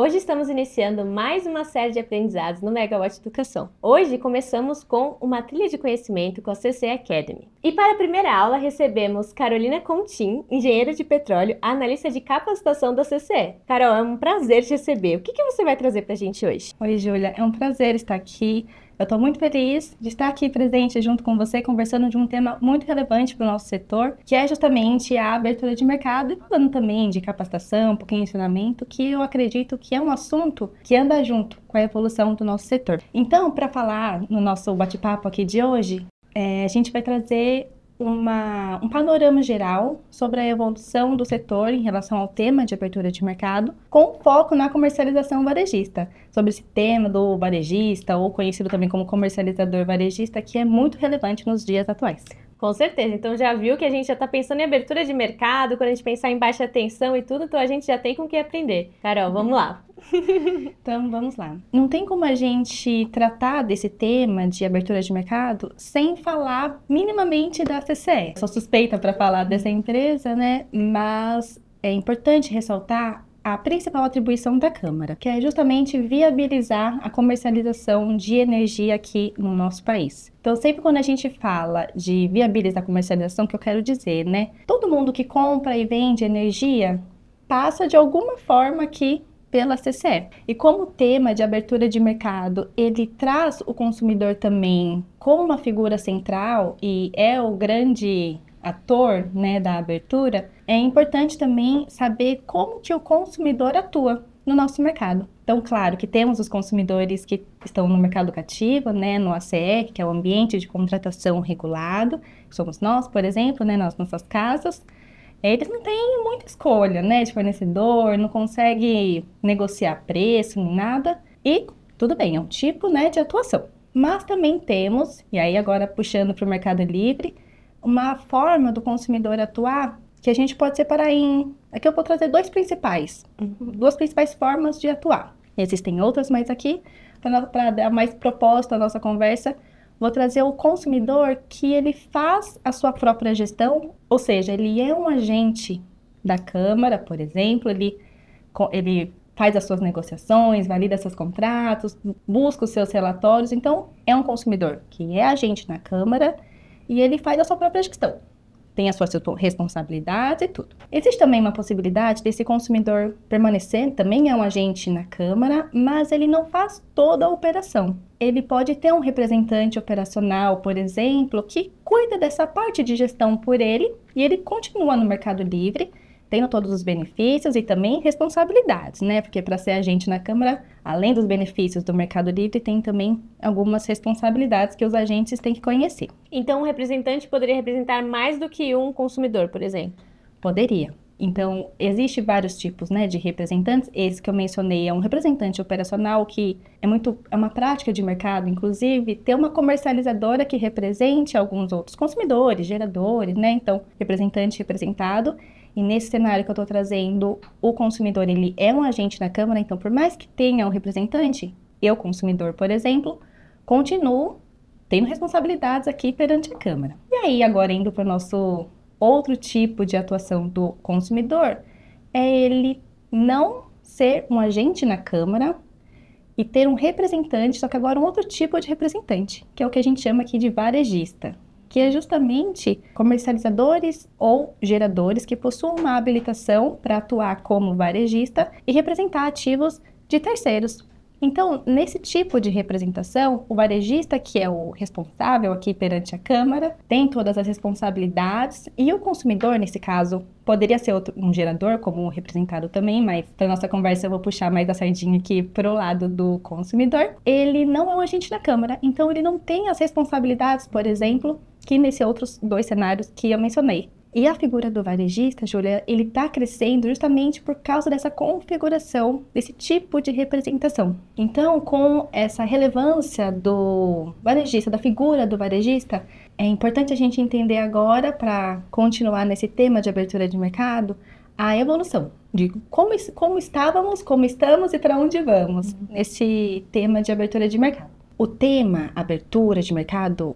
Hoje estamos iniciando mais uma série de aprendizados no Megawatt Educação. Hoje começamos com uma trilha de conhecimento com a CC Academy. E para a primeira aula recebemos Carolina Contim, engenheira de petróleo, analista de capacitação da CCE. Carol, é um prazer te receber. O que você vai trazer para a gente hoje? Oi, Júlia. É um prazer estar aqui. Eu estou muito feliz de estar aqui presente junto com você, conversando de um tema muito relevante para o nosso setor, que é justamente a abertura de mercado e falando também de capacitação, um pouquinho de ensinamento, que eu acredito que é um assunto que anda junto com a evolução do nosso setor. Então, para falar no nosso bate-papo aqui de hoje, a gente vai trazer um panorama geral sobre a evolução do setor em relação ao tema de abertura de mercado, com foco na comercialização varejista, sobre esse tema do varejista, ou conhecido também como comercializador varejista, que é muito relevante nos dias atuais. Com certeza, então já viu que a gente já está pensando em abertura de mercado, quando a gente pensar em baixa tensão e tudo, então a gente já tem com o que aprender. Carol, vamos lá. Então, vamos lá. Não tem como a gente tratar desse tema de abertura de mercado sem falar minimamente da CCE. Sou suspeita para falar dessa empresa, né? Mas é importante ressaltar a principal atribuição da Câmara, que é justamente viabilizar a comercialização de energia aqui no nosso país. Então, sempre quando a gente fala de viabilizar a comercialização, que eu quero dizer, né? Todo mundo que compra e vende energia passa de alguma forma aqui pela CCE. E como o tema de abertura de mercado, ele traz o consumidor também como uma figura central e é o grande ator, né, da abertura, é importante também saber como que o consumidor atua no nosso mercado. Então, claro que temos os consumidores que estão no mercado cativo, né, no ACR, que é o ambiente de contratação regulado, que somos nós, por exemplo, né, nas nossas casas. Eles não têm muita escolha, né, de fornecedor, não consegue negociar preço, nem nada. E tudo bem, é um tipo, né, de atuação. Mas também temos, e aí agora puxando para o Mercado Livre, uma forma do consumidor atuar que a gente pode separar em... Aqui eu vou trazer duas principais formas de atuar. Existem outras, mas aqui, para dar mais proposta à nossa conversa, vou trazer o consumidor que ele faz a sua própria gestão, ou seja, ele é um agente da Câmara, por exemplo, ele faz as suas negociações, valida seus contratos, busca os seus relatórios, então é um consumidor que é agente na Câmara e ele faz a sua própria gestão. Tem a sua responsabilidade e tudo. Existe também uma possibilidade desse consumidor permanecer, também é um agente na Câmara, mas ele não faz toda a operação. Ele pode ter um representante operacional, por exemplo, que cuida dessa parte de gestão por ele e ele continua no Mercado Livre, tendo todos os benefícios e também responsabilidades, né? Porque para ser agente na Câmara, além dos benefícios do Mercado Livre, tem também algumas responsabilidades que os agentes têm que conhecer. Então, um representante poderia representar mais do que um consumidor, por exemplo? Poderia. Então, existe vários tipos, né, de representantes. Esse que eu mencionei é um representante operacional que é uma prática de mercado, inclusive, ter uma comercializadora que represente alguns outros consumidores, geradores, né? Então, representante representado. E nesse cenário que eu estou trazendo, o consumidor, ele é um agente na Câmara, então por mais que tenha um representante, eu, consumidor, por exemplo, continuo tendo responsabilidades aqui perante a Câmara. E aí, agora indo para o nosso outro tipo de atuação do consumidor, é ele não ser um agente na Câmara e ter um representante, só que agora um outro tipo de representante, que é o que a gente chama aqui de varejista, que é justamente comercializadores ou geradores que possuam uma habilitação para atuar como varejista e representar ativos de terceiros. Então, nesse tipo de representação, o varejista, que é o responsável aqui perante a Câmara, tem todas as responsabilidades e o consumidor, nesse caso, poderia ser um gerador, como representado também, mas para nossa conversa eu vou puxar mais a sardinha aqui para o lado do consumidor. Ele não é um agente da Câmara, então ele não tem as responsabilidades, por exemplo, que nesses outros dois cenários que eu mencionei. E a figura do varejista, Júlia, ele está crescendo justamente por causa dessa configuração, desse tipo de representação. Então, com essa relevância do varejista, da figura do varejista, é importante a gente entender agora, para continuar nesse tema de abertura de mercado, a evolução de como estávamos, como estamos e para onde vamos nesse tema de abertura de mercado. O tema abertura de mercado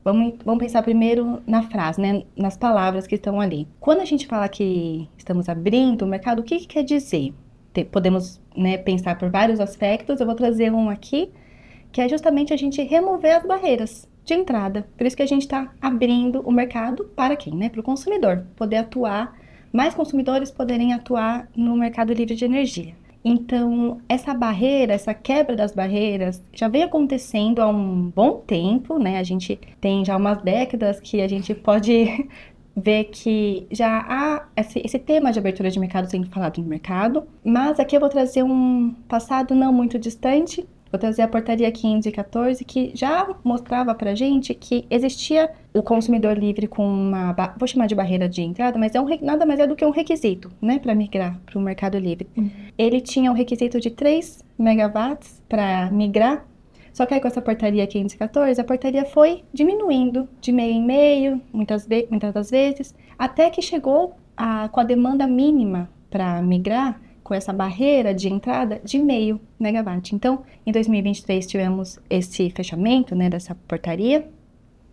Vamos pensar primeiro na frase, né? Nas palavras que estão ali. Quando a gente fala que estamos abrindo o mercado, o que quer dizer? podemos, né, pensar por vários aspectos. Eu vou trazer um aqui, que é justamente a gente remover as barreiras de entrada. Por isso que a gente está abrindo o mercado para quem? Né? Para o consumidor, poder atuar, mais consumidores poderem atuar no mercado livre de energia. Então, essa barreira, essa quebra das barreiras já vem acontecendo há um bom tempo, né? A gente tem já umas décadas que a gente pode ver que já há esse tema de abertura de mercado sendo falado no mercado, mas aqui eu vou trazer um passado não muito distante. Vou trazer a portaria 514, que já mostrava pra gente que existia o consumidor livre com uma, vou chamar de barreira de entrada, mas nada mais é do que um requisito, né, para migrar para o mercado livre. Ele tinha o requisito de 3 megawatts para migrar, só que aí com essa portaria 514, a portaria foi diminuindo de meio em meio, muitas das vezes, até que chegou com a demanda mínima para migrar, com essa barreira de entrada de meio megawatt. Então, em 2023 tivemos esse fechamento, né, dessa portaria.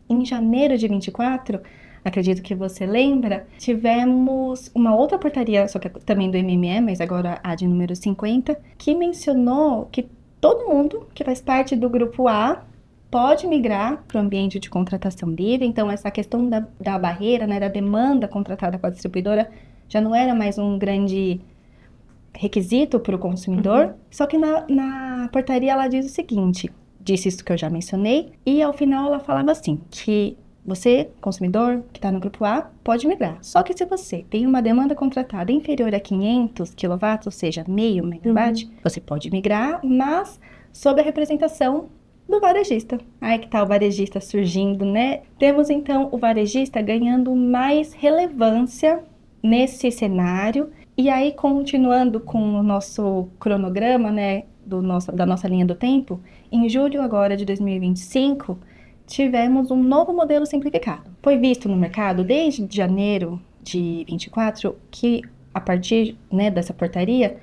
Em janeiro de 24, acredito que você lembra, tivemos uma outra portaria, só que também do MME, mas agora a de número 50, que mencionou que todo mundo que faz parte do grupo A pode migrar para o ambiente de contratação livre. Então, essa questão da barreira, né, da demanda contratada com a distribuidora, já não era mais um grande requisito para o consumidor, só que na portaria ela diz o seguinte, disse isso que eu já mencionei, e ao final ela falava assim, que você, consumidor, que está no grupo A, pode migrar. Só que se você tem uma demanda contratada inferior a 500 kW, ou seja, meio megawatt, você pode migrar, mas sob a representação do varejista. Aí que tá o varejista surgindo, né? Temos então o varejista ganhando mais relevância nesse cenário. E aí, continuando com o nosso cronograma, né, da nossa linha do tempo, em julho agora de 2025, tivemos um novo modelo simplificado. Foi visto no mercado desde janeiro de 24 que, a partir, né, dessa portaria,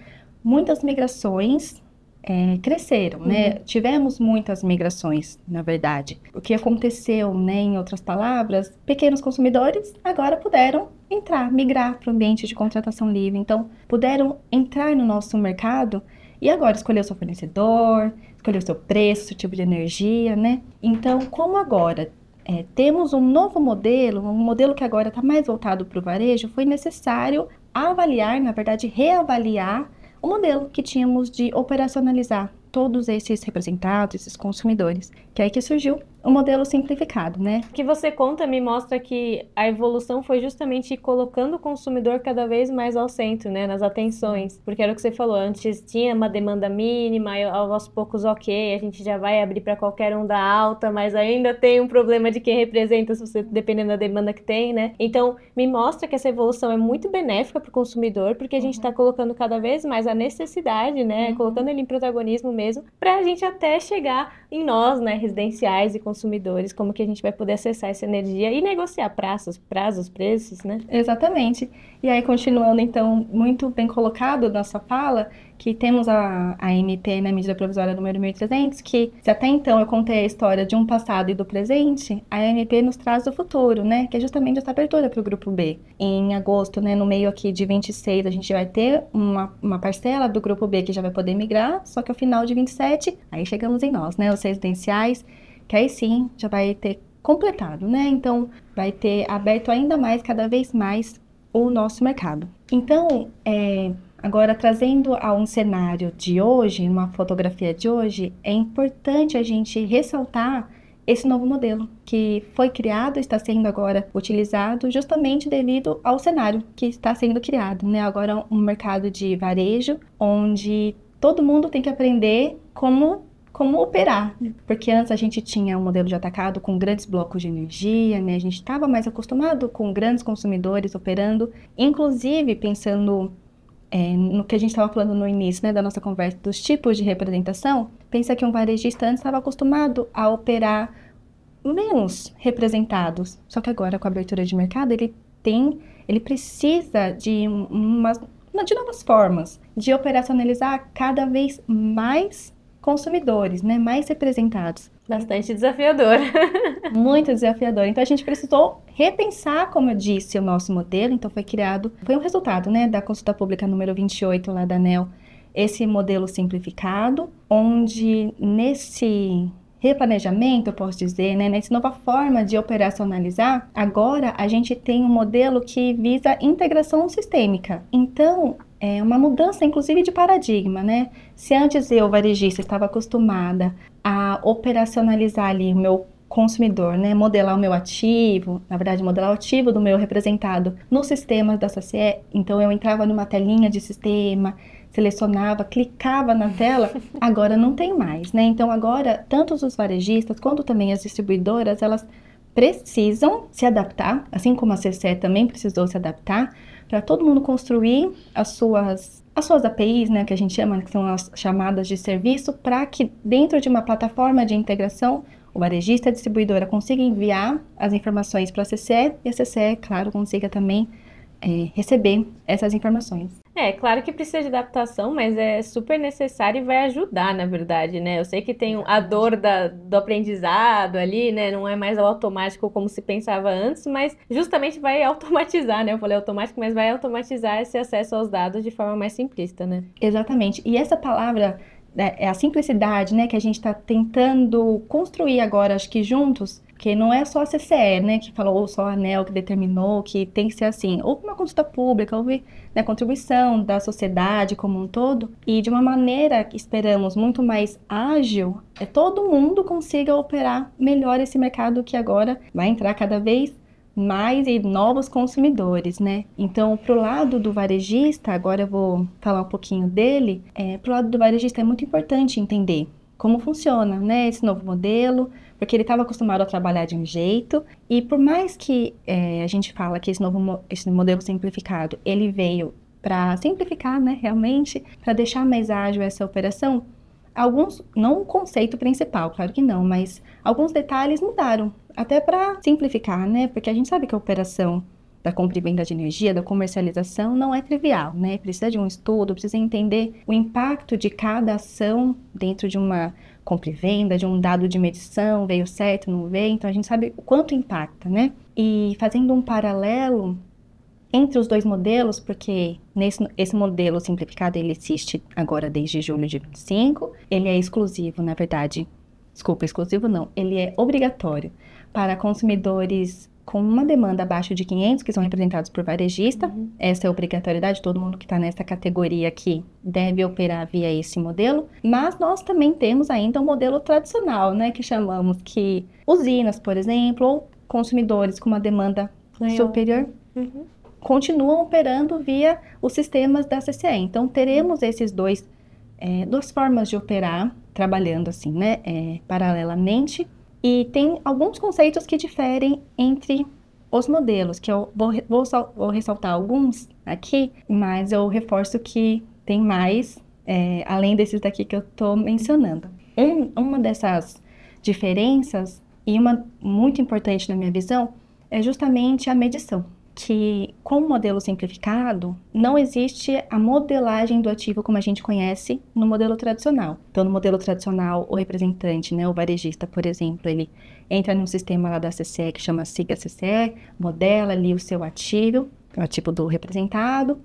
muitas migrações cresceram, né? Tivemos muitas migrações, na verdade. O que aconteceu, né, em outras palavras, pequenos consumidores agora puderam migrar para o ambiente de contratação livre. Então, puderam entrar no nosso mercado e agora escolher o seu fornecedor, escolher o seu preço, o tipo de energia, né? Então, como agora temos um novo modelo, um modelo que agora está mais voltado para o varejo, foi necessário avaliar, na verdade, reavaliar o modelo que tínhamos de operacionalizar todos esses representados, esses consumidores, que é aí que surgiu o modelo simplificado, né? O que você conta me mostra que a evolução foi justamente colocando o consumidor cada vez mais ao centro, né? Nas atenções, porque era o que você falou, antes tinha uma demanda mínima, aos poucos ok, a gente já vai abrir para qualquer um da alta, mas ainda tem um problema de quem representa, se você, dependendo da demanda que tem, né? Então, me mostra que essa evolução é muito benéfica para o consumidor, porque a gente está colocando cada vez mais a necessidade, né? Colocando ele em protagonismo mesmo, para a gente até chegar em nós, né? Residenciais e consumidores, como que a gente vai poder acessar essa energia e negociar prazos, preços, né? Exatamente. E aí, continuando, então, muito bem colocado nossa fala, que temos a MP, na medida provisória número 1300, que se até então eu contei a história de um passado e do presente, a MP nos traz o futuro, né? Que é justamente essa abertura para o grupo B. Em agosto, né, no meio aqui de 26, a gente vai ter uma parcela do grupo B que já vai poder migrar, só que ao final de 27, aí chegamos em nós, né? Os residenciais, que aí sim já vai ter completado, né? Então, vai ter aberto ainda mais, cada vez mais, o nosso mercado. Então, agora trazendo a um cenário de hoje, uma fotografia de hoje, é importante a gente ressaltar esse novo modelo que foi criado, está sendo agora utilizado justamente devido ao cenário que está sendo criado, né? Agora um mercado de varejo, onde todo mundo tem que aprender como operar, porque antes a gente tinha um modelo de atacado com grandes blocos de energia, né? A gente estava mais acostumado com grandes consumidores operando, inclusive pensando no que a gente estava falando no início, né, da nossa conversa, dos tipos de representação. Pensa que um varejista antes estava acostumado a operar menos representados, só que agora com a abertura de mercado ele precisa de novas formas de operacionalizar cada vez mais consumidores, né, mais representados. Bastante desafiador. Muito desafiador. Então, a gente precisou repensar, como eu disse, o nosso modelo. Então, foi um resultado, né, da consulta pública número 28 lá da ANEEL, esse modelo simplificado, onde nesse replanejamento, eu posso dizer, né, nessa nova forma de operacionalizar, agora a gente tem um modelo que visa integração sistêmica. Então, é uma mudança, inclusive, de paradigma, né? Se antes eu, varejista, estava acostumada a operacionalizar ali o meu consumidor, né? Modelar o meu ativo, na verdade, modelar o ativo do meu representado nos sistemas da CCE. Então, eu entrava numa telinha de sistema, selecionava, clicava na tela, agora não tem mais, né? Então, agora, tanto os varejistas quanto também as distribuidoras, elas precisam se adaptar, assim como a CCE também precisou se adaptar, para todo mundo construir as suas APIs, né, que a gente chama, que são as chamadas de serviço, para que dentro de uma plataforma de integração, o varejista e a distribuidora consiga enviar as informações para a CCE e a CCE, claro, consiga também receber essas informações. Claro que precisa de adaptação, mas é super necessário e vai ajudar, na verdade, né? Eu sei que tem a dor do aprendizado ali, né? Não é mais automático como se pensava antes, mas justamente vai automatizar, né? Eu falei automático, mas vai automatizar esse acesso aos dados de forma mais simplista, né? Exatamente. E essa palavra é a simplicidade, né? Que a gente está tentando construir agora, acho que juntos, porque não é só a CCE, né, que falou, ou só a ANEEL que determinou que tem que ser assim. Houve uma consulta pública, houve, né, contribuição da sociedade como um todo, e de uma maneira que esperamos muito mais ágil, todo mundo consiga operar melhor esse mercado que agora vai entrar cada vez mais e novos consumidores, né? Então, pro lado do varejista, agora eu vou falar um pouquinho dele, pro lado do varejista é muito importante entender como funciona, né, esse novo modelo, porque ele estava acostumado a trabalhar de um jeito, e por mais que a gente fala que esse modelo simplificado, ele veio para simplificar, né, realmente, para deixar mais ágil essa operação, alguns, não o conceito principal, claro que não, mas alguns detalhes mudaram, até para simplificar, né, porque a gente sabe que a operação da compra e venda de energia, da comercialização, não é trivial, né? Precisa de um estudo, precisa entender o impacto de cada ação dentro de uma compra e venda, de um dado de medição, veio certo, não veio, então a gente sabe o quanto impacta, né? E fazendo um paralelo entre os dois modelos, porque esse modelo simplificado, ele existe agora desde julho de 25, ele é exclusivo, na verdade, exclusivo não, ele é obrigatório para consumidores com uma demanda abaixo de 500, que são representados por varejista. Essa é a obrigatoriedade, todo mundo que está nessa categoria aqui deve operar via esse modelo. Mas nós também temos ainda um modelo tradicional, né, que chamamos que usinas, por exemplo, ou consumidores com uma demanda superior, continuam operando via os sistemas da CCE. Então, teremos esses duas formas de operar, trabalhando assim, né, paralelamente. E tem alguns conceitos que diferem entre os modelos, que eu vou ressaltar alguns aqui, mas eu reforço que tem mais, além desses daqui que eu estou mencionando. Uma dessas diferenças, e uma muito importante na minha visão, é justamente a medição. Que com o modelo simplificado, não existe a modelagem do ativo como a gente conhece no modelo tradicional. Então, no modelo tradicional, o representante, né, o varejista, por exemplo, ele entra num sistema lá da CCE que chama Siga CCE, modela ali o seu ativo, o ativo do representado,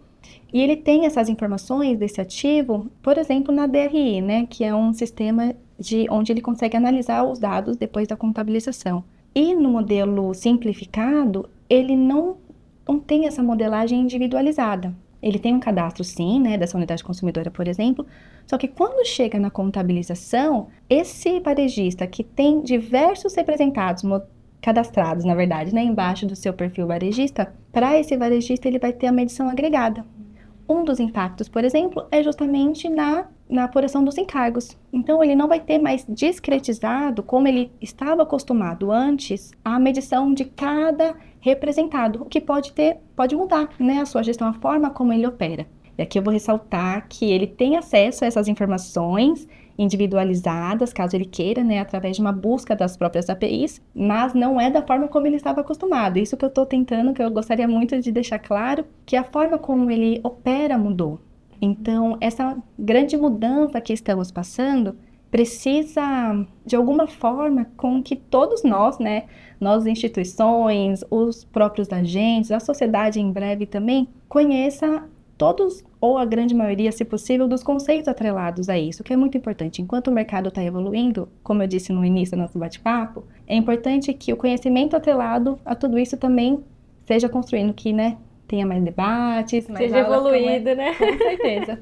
e ele tem essas informações desse ativo, por exemplo, na DRI, né, que é um sistema onde ele consegue analisar os dados depois da contabilização. E no modelo simplificado, ele não tem essa modelagem individualizada. Ele tem um cadastro, sim, né, dessa unidade consumidora, por exemplo, só que quando chega na contabilização, esse varejista que tem diversos representados cadastrados, na verdade, né, embaixo do seu perfil varejista, para esse varejista ele vai ter a medição agregada. Um dos impactos, por exemplo, é justamente na apuração dos encargos. Então, ele não vai ter mais discretizado, como ele estava acostumado antes, a medição de cada representado, o que pode mudar, né, a sua gestão, a forma como ele opera. E aqui eu vou ressaltar que ele tem acesso a essas informações individualizadas, caso ele queira, né, através de uma busca das próprias APIs, mas não é da forma como ele estava acostumado. Isso que eu estou tentando, que eu gostaria muito de deixar claro, que a forma como ele opera mudou. Então, essa grande mudança que estamos passando precisa, de alguma forma, com que todos nós, né, nós instituições, os próprios agentes, a sociedade em breve também, conheça todos, ou a grande maioria, se possível, dos conceitos atrelados a isso, que é muito importante. Enquanto o mercado está evoluindo, como eu disse no início do nosso bate-papo, é importante que o conhecimento atrelado a tudo isso também seja construindo, que, né, tenha mais debates, mais seja evoluído, né? Com certeza.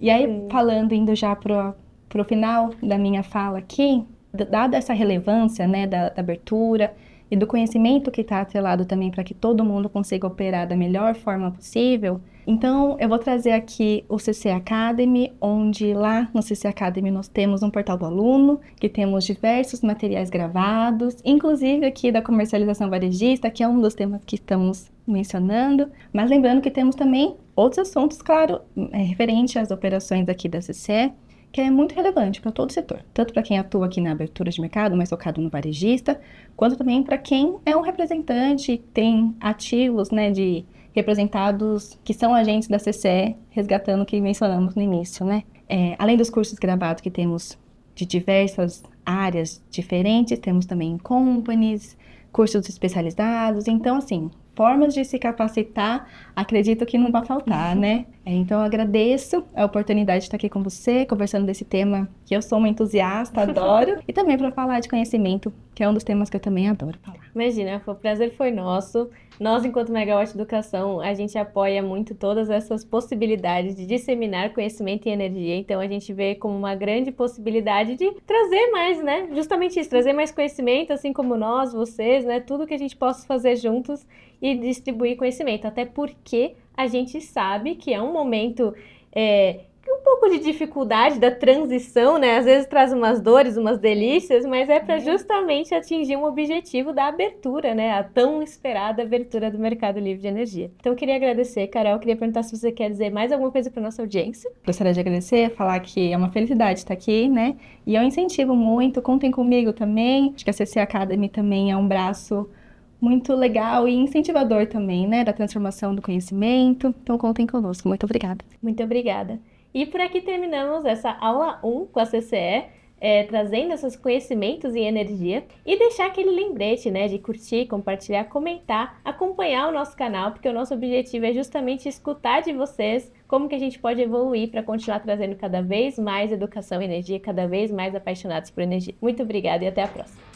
E aí, falando, indo já pro final da minha fala aqui, dada essa relevância, né, da abertura e do conhecimento que está atrelado também para que todo mundo consiga operar da melhor forma possível, então eu vou trazer aqui o CC Academy, onde lá no CC Academy nós temos um portal do aluno, que temos diversos materiais gravados, inclusive aqui da comercialização varejista, que é um dos temas que estamos mencionando, mas lembrando que temos também outros assuntos, claro, referente às operações aqui da CC, que é muito relevante para todo o setor, tanto para quem atua aqui na abertura de mercado, mais focado no varejista, quanto também para quem é um representante, tem ativos, né, de representados que são agentes da CCE, resgatando o que mencionamos no início, né? Além dos cursos gravados que temos de diversas áreas diferentes, temos também companies, cursos especializados, então assim, formas de se capacitar, acredito que não vai faltar, né? Então eu agradeço a oportunidade de estar aqui com você, conversando desse tema que eu sou uma entusiasta, adoro, e também para falar de conhecimento, que é um dos temas que eu também adoro falar. Imagina, o prazer foi nosso. Nós, enquanto Megawatt Educação, a gente apoia muito todas essas possibilidades de disseminar conhecimento e energia, então a gente vê como uma grande possibilidade de trazer mais, né? Justamente isso, trazer mais conhecimento, assim como nós, vocês, né? Tudo que a gente possa fazer juntos e distribuir conhecimento, até porque a gente sabe que é um momento um pouco de dificuldade da transição, né? Às vezes traz umas dores, umas delícias, mas é para justamente atingir um objetivo da abertura, né? A tão esperada abertura do mercado livre de energia. Então eu queria agradecer, Carol, queria perguntar se você quer dizer mais alguma coisa para nossa audiência. Gostaria de agradecer, falar que é uma felicidade estar aqui, né? E eu incentivo muito, contem comigo também. Acho que a CC Academy também é um braço muito legal e incentivador também, né, da transformação do conhecimento. Então, contem conosco. Muito obrigada. Muito obrigada. E por aqui terminamos essa aula 1 com a CCE, trazendo esses conhecimentos em energia e deixar aquele lembrete, né, de curtir, compartilhar, comentar, acompanhar o nosso canal, porque o nosso objetivo é justamente escutar de vocês como que a gente pode evoluir para continuar trazendo cada vez mais educação e energia, cada vez mais apaixonados por energia. Muito obrigada e até a próxima.